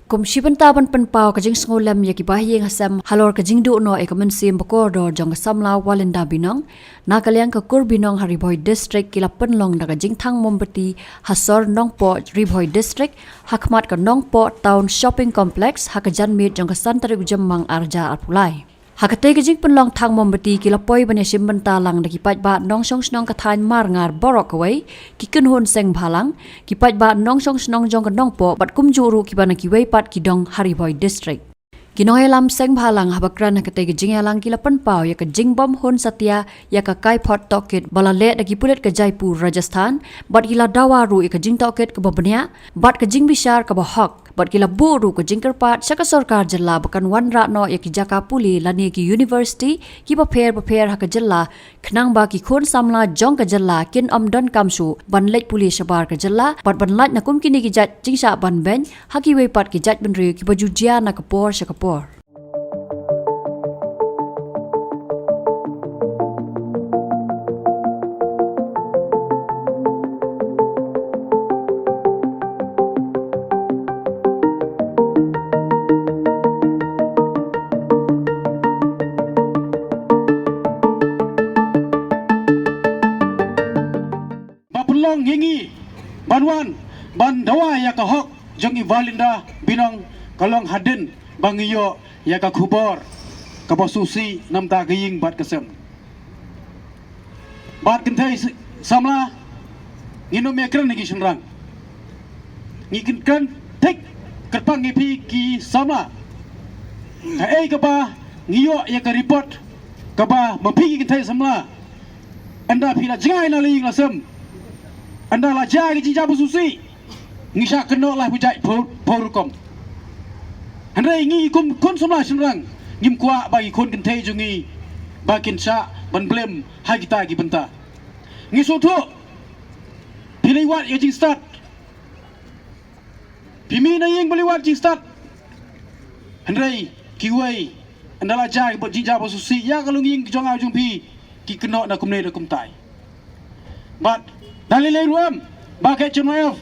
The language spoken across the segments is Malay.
Komisi Pentaban Penpau kajing sengolam ya kibahiyeng hasam halor kajing du no ekamensim bakordor jong samla walinda binong na kalyang kakur binong Hariboy District kila penlong na kajing thang mombati hasor nongpo Hariboy District hakmat ka nongpo Town Shopping Complex hakajan mit jong kasantari ujamang arja arpulai. Hakate kajing penlong thang mombati kila poi banyasim bentalang na kipat ba nong song snong kathain mar ngar borok away kikun hun seng bhalang kipat ba nong song snong jong kanong po bat kumjuru kibana kiway pat kidong Hariboy District. Kinong elam seng bhalang habakran hakate kajing elang kila penpau ya kajing bom hun satya ya ka kai pot tokit balale da kipulet ka Jaipur Rajasthan bat kila dawaru ya kajing tokit ka babanya bat kajing bishar ka bahok bat kila buru kajing kerpat saka sarkar jilla bakan wan ratno ya ki jaka puli lani ki university ki paper haka jilla khnang ba ki khon samla jong ka jilla kin amdon kamsu ban lej puli shabar ka jilla bat ban laj na kum kini ki jat jingsa ban ben haki we pat ki jat benri ki bajujia na kapor shakapor. Long hingi banwan ban dawa ya ka hok jong ivalinda binong kalong hadin bangiyo ya ka khubor ka basusi namta giying bat kasem bat kentai samla ngino mekran ngi shenrang ngikin kan tek kerpang ngi ki samla ka ka ba ngiyo ya ka report ka ba mapi kentai samla anda pila jangai na ling lasem anda lajar ke jija bersusi ngisha kena lah bujai porukom anda ingi kum kun semua senrang ngim kuat bagi kun kentai jungi bakin sya ban blem hai kita gi benta ngisu tu pilih ya jing start pimi na ying boleh wat jing start anda kiwai anda lajar ke jija bersusi ya kalau nging jong au jung pi ki kena na kumne na kumtai but dalilai ruam bagai cunoyov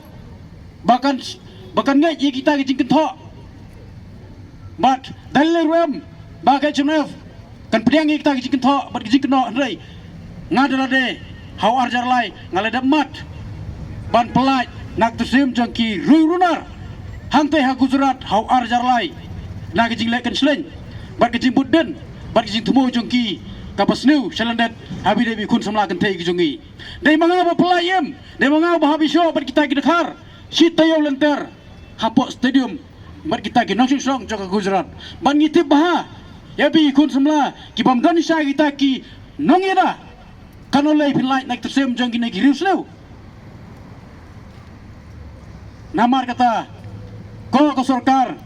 bahkan ngai ye kita ke jingken thok but dalilai ruam bagai cunoyov kan pediang ye kita ke jingken thok bat jingken no rei ngadala de hau arjar lai ngalada mat ban pelaj nak tersim jangki runar hante ha Gujarat hau arjar lai nak jing lekan sleng bat jing budden bat jing tumo jangki kapas new shalandet habi debi kun samla kan tei kijungi dei mangaba pelayem dei mangaba habi show bat kita ki dekhar sit tayo lenter hapok stadium bat kita ki nongsong song joka Gujarat ban ngitip baha ya bi kun samla ki bamdan sha kita ki nongeda kanolai pilai nak tersem jong ki neki riuslew namar kata ko sarkar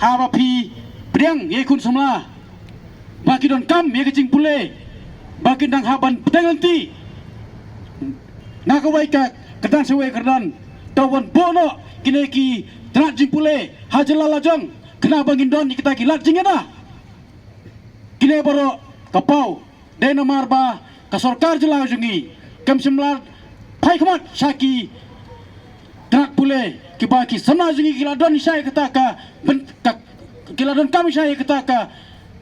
haba pi priang ye kun samla baki don kam ye kecing pule baki dang haban pedanganti nakawai ka kedan sewe kerdan tawan bono kineki trak jing pule hajala lajong kena bangin don kita ki lat jingena kine boro kapau dena marba ka sarkar jela jungi kam simlar pai khamat saki trak pule ki baki sama jungi kila don sai kata ka kila don kam sai kata ka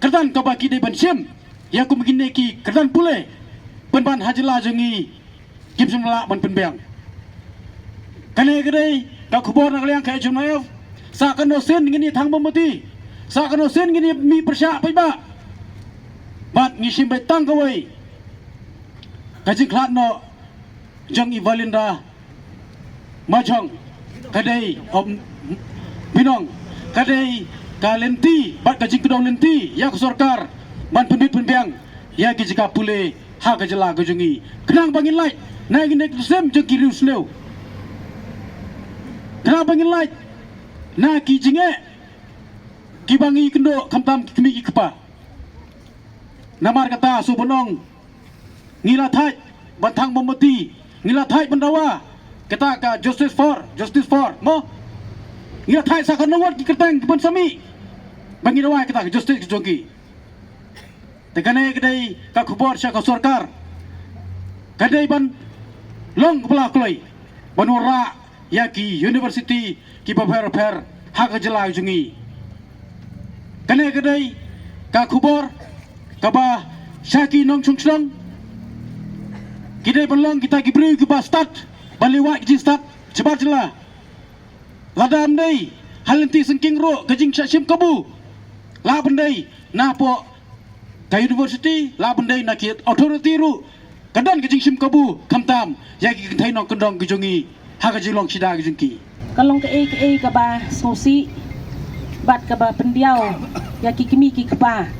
kerdan ka baki de ban sim ya ku begini ki kerdan pule ban hajila jungi kim semla ban penbang kane gede ka khubor nak liang kai junayo sa kano sen ngini thang bomati sa kano sen ngini mi persya pai ba bat ngisim bai tang kawai kajing khlat no jong ivalinda majong kadai om binong kadai ka lenti bat kajing kedong lenti ya sarkar ban pendit penbiang ya ki jika pule ha ka jela gojungi kenang bangin light na gi nek sem jong ki ruslew kenang bangin light na ki jinge ki bangi kendo kamtam kimi ki kepa namar kata su bonong ngila thai bantang bomoti ngila thai bandawa kata ka justice for mo ngila thai sa kanawat ki kertang ban sami bangi dawa kita ke justice jongki tegane kedai ka khubor sya ka sarkar kadai ban long kepala kloi banura ya ki university ki paper hak jela jungi kene kedai ka kubor ka ba syaki nong chung chung kidai belong kita gibri ke ba start baliwa ji start cepat jela ladam dei halanti sengking ro kajing syashim kabu la bendai na po ka university la bendai na ki authority ru kadan kajing sim kabu kamtam yaki thai nong kendong kujungi hak jilong sida kujungki kalong ke ka ba sosi bat ka ba pendiau ya ki kimi ki ba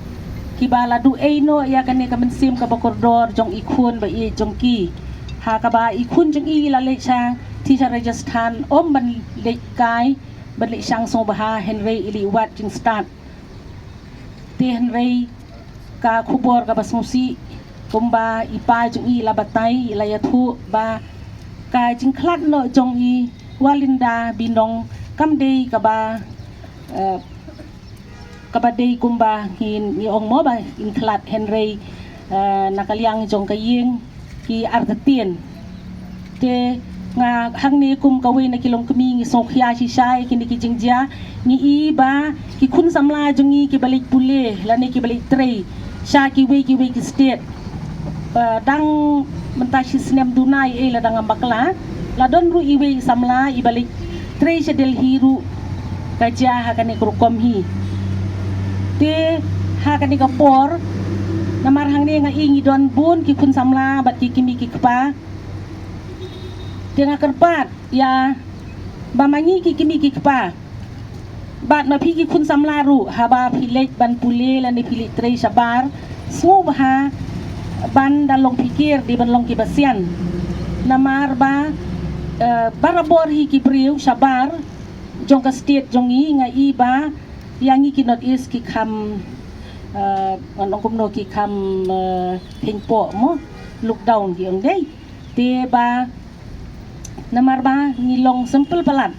ki ba la du no ya kan ne ka men sim ka ba koridor jong ikun ba i jong ki ha ka ba ikun jong i la le changที่Rajasthan ban le kai ban le chang so ba ha Henry ili wat jing start ti Henry ka khubor ka ba sosi kumba ipa jong i la batai la ya thu ba ka jing khlat no jong i Walinda binong kamdei kabadei kumba hin ni ong mo ba in klat Henry nakaliang jong kaying ki artatien te nga hang ni kum kawe na kilong kami ngi sokhya si sai kini ki jingja ni iba ki kun samla jongi ki balik pule lani ki balik tre sha ki we ki state dang mentashi snem dunai la dang bakla la don ru iwe samla ibalik tre sa Delhi ru kaja hakani krukom hi te hakani kapor namar hang ni nga ingi don bun ki kun samla bat ki kimi ki kpa te nga kerpat ya bamangi ki kimi ki kpa bat ma pi ki kun samla ru haba pilek ban pule la ni pilek tre sabar so bah ban dalong pikir di ban long ki basian namar ba barabor hi ki priu sabar jong ka state jong i nga iba yang i ki not is ki kam anong kumno ki kam hengpo mo look down ki ang day te ba namar ba ngilong simple palat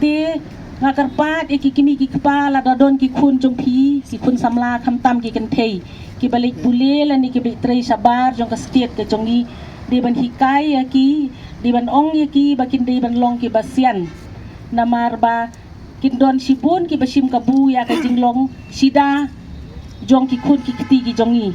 te nga karpat ki kimi ki kpala dadon ki kun jong pi si kun samla kam tam ki kan thei ki balik bule la ni ki balik tre sabar jong ka state ke jong i di ban hikai ki di ban ong ki bakin di ban long ki basian namar ba kindon sibun ki basim kabu ya ka jinglong sida jong ki kun ki kiti ki jongi